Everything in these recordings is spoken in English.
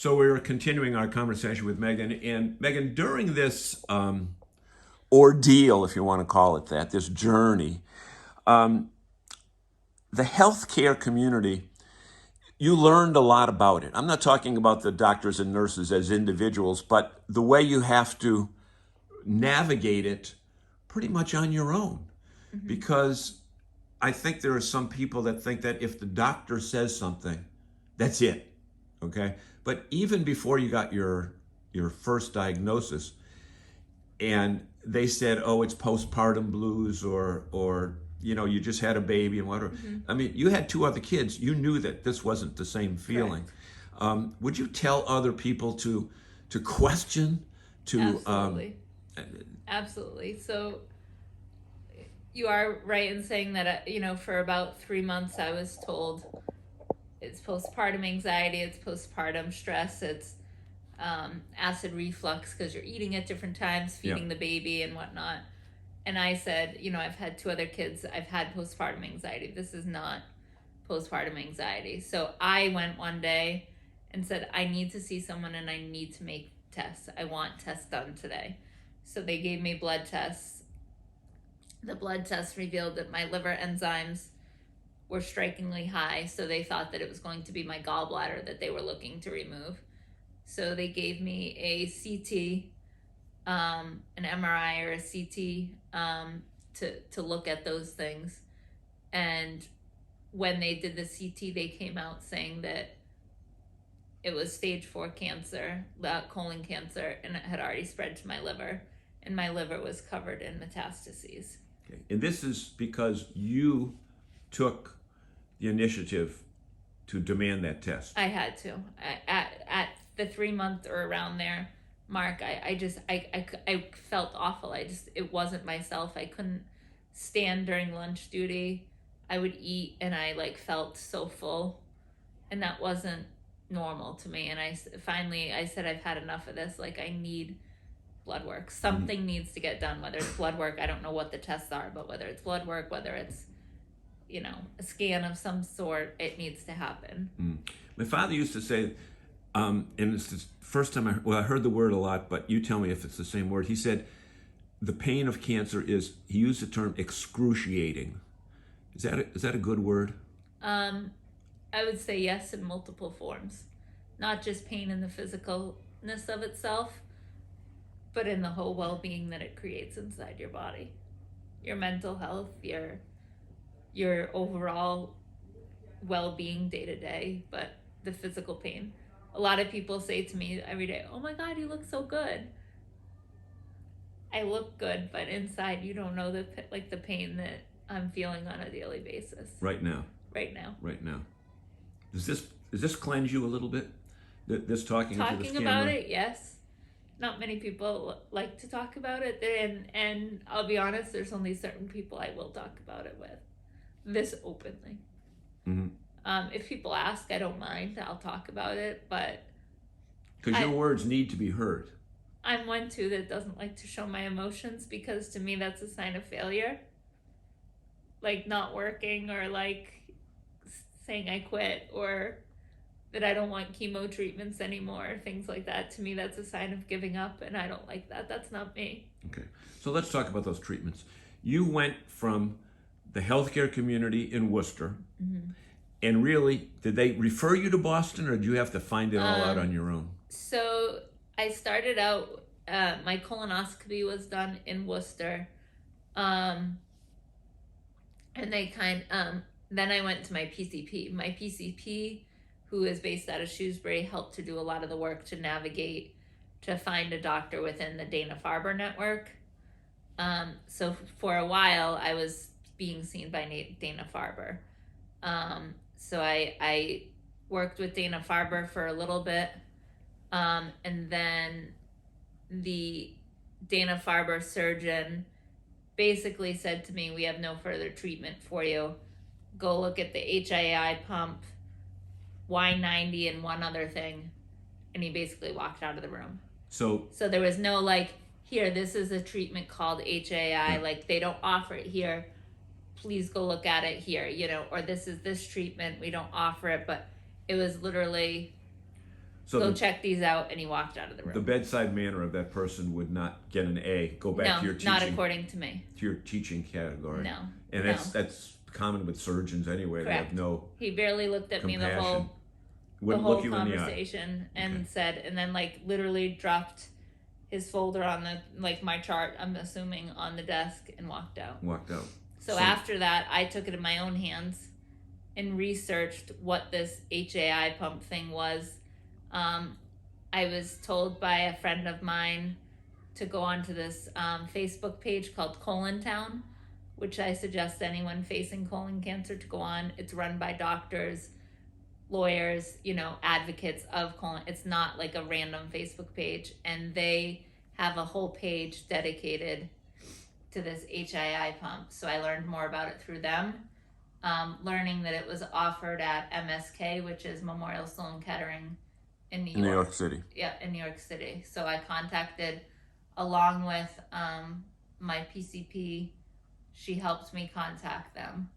So we're continuing our conversation with Megan. And Megan, during this ordeal, if you want to call it that, this journey, the healthcare community, you learned a lot about it. I'm not talking about the doctors and nurses as individuals, but the way you have to navigate it pretty much on your own. Because I think there are some people that think that if the doctor says something, that's it. Okay? But even before you got your first diagnosis and they said, "Oh, it's postpartum blues," or you just had a baby and whatever. I mean, you had two other kids. You knew that this wasn't the same feeling. Would you tell other people to question, to Absolutely. Absolutely. So you are right in saying that, for about 3 months I was told it's postpartum anxiety, it's postpartum stress, it's acid reflux because you're eating at different times, feeding the baby and whatnot. And I said, I've had two other kids, I've had postpartum anxiety. This is not postpartum anxiety. So I went one day and said, I need to see someone and I need to make tests. I want tests done today. So they gave me blood tests. The blood tests revealed that my liver enzymes were strikingly high. So they thought that it was going to be my gallbladder that they were looking to remove. So they gave me a CT, an MRI or a CT to look at those things. And when they did the CT, they came out saying that it was stage 4 cancer, colon cancer, and it had already spread to my liver. And my liver was covered in metastases. Okay. And this is because you took the initiative to demand that test. I had to. At the 3-month or around there mark, I felt awful. It wasn't myself. I couldn't stand during lunch duty. I would eat and I felt so full, and that wasn't normal to me. And I said, I've had enough of this. I need blood work. Something needs to get done, whether it's blood work. I don't know what the tests are, but whether it's blood work, whether it's, a scan of some sort, it needs to happen. My father used to say, and it's the first time I heard the word a lot, but you tell me if it's the same word. He said, the pain of cancer is, he used the term excruciating. Is that a good word? I would say yes, in multiple forms. Not just pain in the physicalness of itself, but in the whole well-being that it creates inside your body. Your mental health, your overall well-being day to day, but the physical pain. A lot of people say to me every day, "Oh my God, you look so good." I look good, but inside you don't know the pain that I'm feeling on a daily basis. Right now. Does this cleanse you a little bit? This talking into this camera? About it, yes. Not many people like to talk about it, and I'll be honest, there's only certain people I will talk about it with, this openly. If people ask, I don't mind. I'll talk about it, but because your words need to be heard. I'm one too that doesn't like to show my emotions, because to me that's a sign of failure. Not working, or saying I quit, or that I don't want chemo treatments anymore, things like that. To me, that's a sign of giving up, and I don't like that. That's not me. Okay, so let's talk about those treatments. You went from the healthcare community in Worcester, and really, did they refer you to Boston, or did you have to find it all out on your own? So I started out, my colonoscopy was done in Worcester, and then I went to my PCP. My PCP, who is based out of Shrewsbury, helped to do a lot of the work to navigate, to find a doctor within the Dana-Farber network. So for a while, I was being seen by Dana-Farber. So I worked with Dana-Farber for a little bit, and then the Dana-Farber surgeon basically said to me, "We have no further treatment for you. Go look at the HII pump, Y90, and one other thing." And he basically walked out of the room. So there was no here, this is a treatment called HII. They don't offer it here. Please go look at it here, or this is this treatment. We don't offer it. But it was literally, So go the, check these out, and he walked out of the the room. bedside manner of that person would not get an A. Go back to your No, teaching, not according to me. to your teaching category. No, And no. that's common with surgeons anyway. They have Correct. no He barely looked at me the compassion. whole Wouldn't look you in the eye. conversation, and Okay. said, and then like literally dropped his folder on the my chart, I'm assuming, on the desk, and walked out. Walked out. So after that, I took it in my own hands and researched what this HAI pump thing was. I was told by a friend of mine to go onto this Facebook page called Colon Town, which I suggest anyone facing colon cancer to go on. It's run by doctors, lawyers, advocates of colon. It's not like a random Facebook page, and they have a whole page dedicated to this HII pump. So I learned more about it through them, learning that it was offered at MSK, which is Memorial Sloan Kettering in New York. New York City. Yeah, in New York City. So I contacted, along with my PCP, she helped me contact them.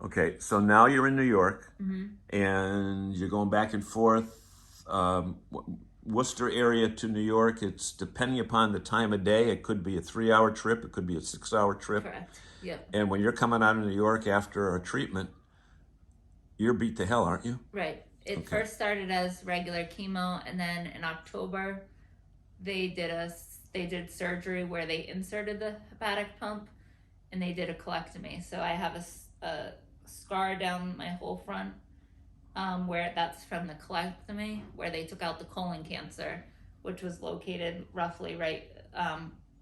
Okay, so now you're in New York, Mm-hmm. and you're going back and forth. Worcester area to New York. It's depending upon the time of day. It could be a 3-hour trip. It could be a 6-hour trip. Correct. Yep. And when you're coming out of New York after a treatment, you're beat to hell, aren't you? Right. It Okay. first started as regular chemo, and then in October, they did surgery where they inserted the hepatic pump, and they did a colectomy. So I have a scar down my whole front, where that's from the colectomy, where they took out the colon cancer, which was located roughly right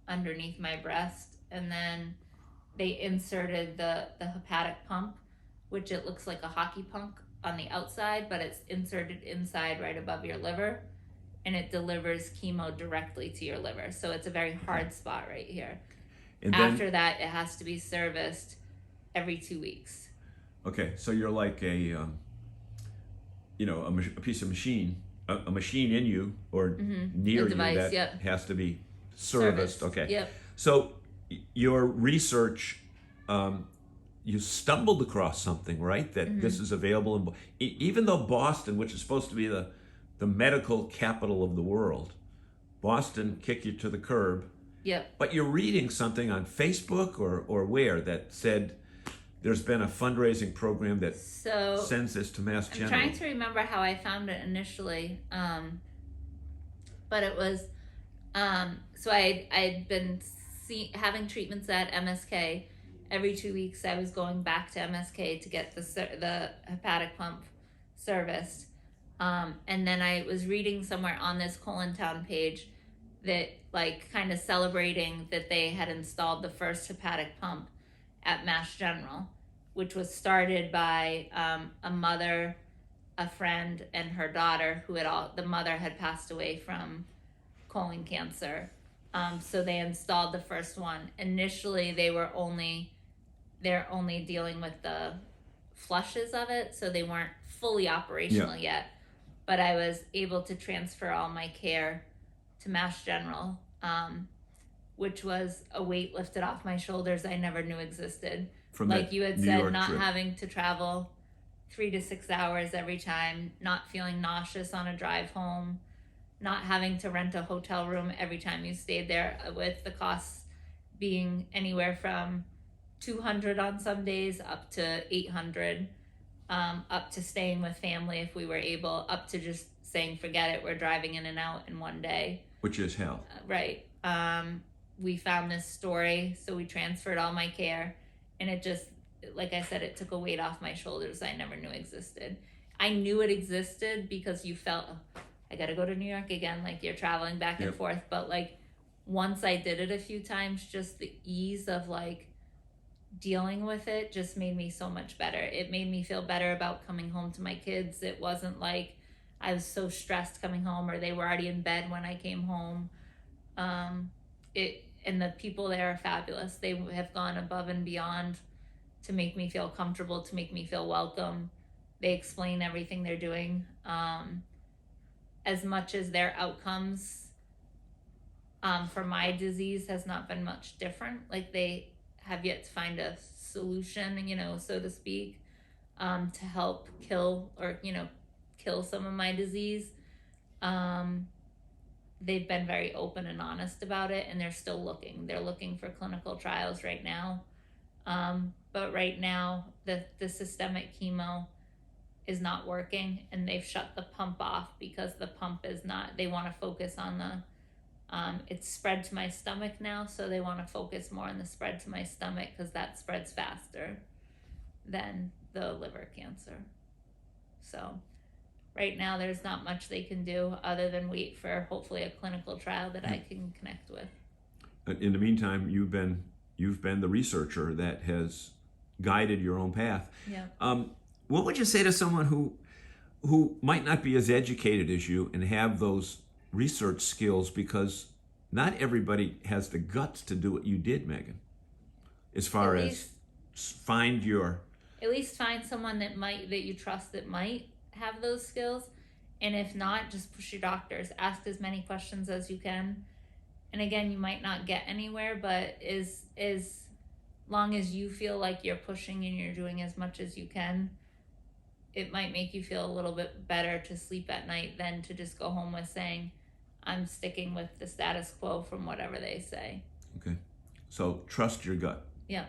underneath my breast, and then they inserted the hepatic pump, which it looks like a hockey puck on the outside, but it's inserted inside right above your liver, and it delivers chemo directly to your liver. So it's a very hard spot right here. And then, After that, it has to be serviced every 2 weeks. okay, so you're like a piece of machine, a machine in you or near A device, you that yep. has to be serviced. Okay. Yep. So your research, you stumbled across something, right? That this is available in, even though Boston, which is supposed to be the medical capital of the world, Boston kicked you to the curb. Yep. But you're reading something on Facebook or where that said there's been a fundraising program that So sends this to Mass I'm General. trying to remember how I found it initially, but it was so I'd been having treatments at MSK. Every 2 weeks, I was going back to MSK to get the hepatic pump serviced, and then I was reading somewhere on this Colon Town page that like kind of celebrating that they had installed the first hepatic pump at Mass General, which was started by a mother, a friend, and her daughter, the mother had passed away from colon cancer. So they installed the first one. Initially, they're only dealing with the flushes of it, so they weren't fully operational yet. But I was able to transfer all my care to Mass General, which was a weight lifted off my shoulders I never knew existed. From Like that you had New said, York not trip. having to travel 3 to 6 hours every time, not feeling nauseous on a drive home, not having to rent a hotel room every time you stayed there, with the costs being anywhere from $200 on some days up to $800, up to staying with family if we were able, up to just saying forget it, we're driving in and out in one day. Which is hell. Right. We found this story, so we transferred all my care, and it just, like I said, it took a weight off my shoulders I never knew existed. I knew it existed because you felt, oh, I gotta go to New York again, like you're traveling back and forth. But like once I did it a few times, just the ease of like dealing with it just made me so much better. It made me feel better about coming home to my kids. It wasn't like I was so stressed coming home, or they were already in bed when I came home. And the people there are fabulous. They have gone above and beyond to make me feel comfortable, to make me feel welcome. They explain everything they're doing. As much as their outcomes for my disease has not been much different. Like they have yet to find a solution, so to speak, to help kill kill some of my disease. They've been very open and honest about it, and they're still looking. They're looking for clinical trials right now. But right now, the systemic chemo is not working, and they've shut the pump off because the pump is not, they want to focus on the, it's spread to my stomach now, so they want to focus more on the spread to my stomach because that spreads faster than the liver cancer. So right now there's not much they can do other than wait for hopefully a clinical trial that I can connect with. In the meantime, you've been the researcher that has guided your own path. Yeah. What would you say to someone who might not be as educated as you and have those research skills, because not everybody has the guts to do what you did, Megan, as far as find your... At least find someone that you trust that might have those skills, and if not, just push your doctors. Ask as many questions as you can. And again, you might not get anywhere, but as long as you feel like you're pushing and you're doing as much as you can, it might make you feel a little bit better to sleep at night than to just go home with saying, I'm sticking with the status quo from whatever they say. Okay. So trust your gut. Yeah.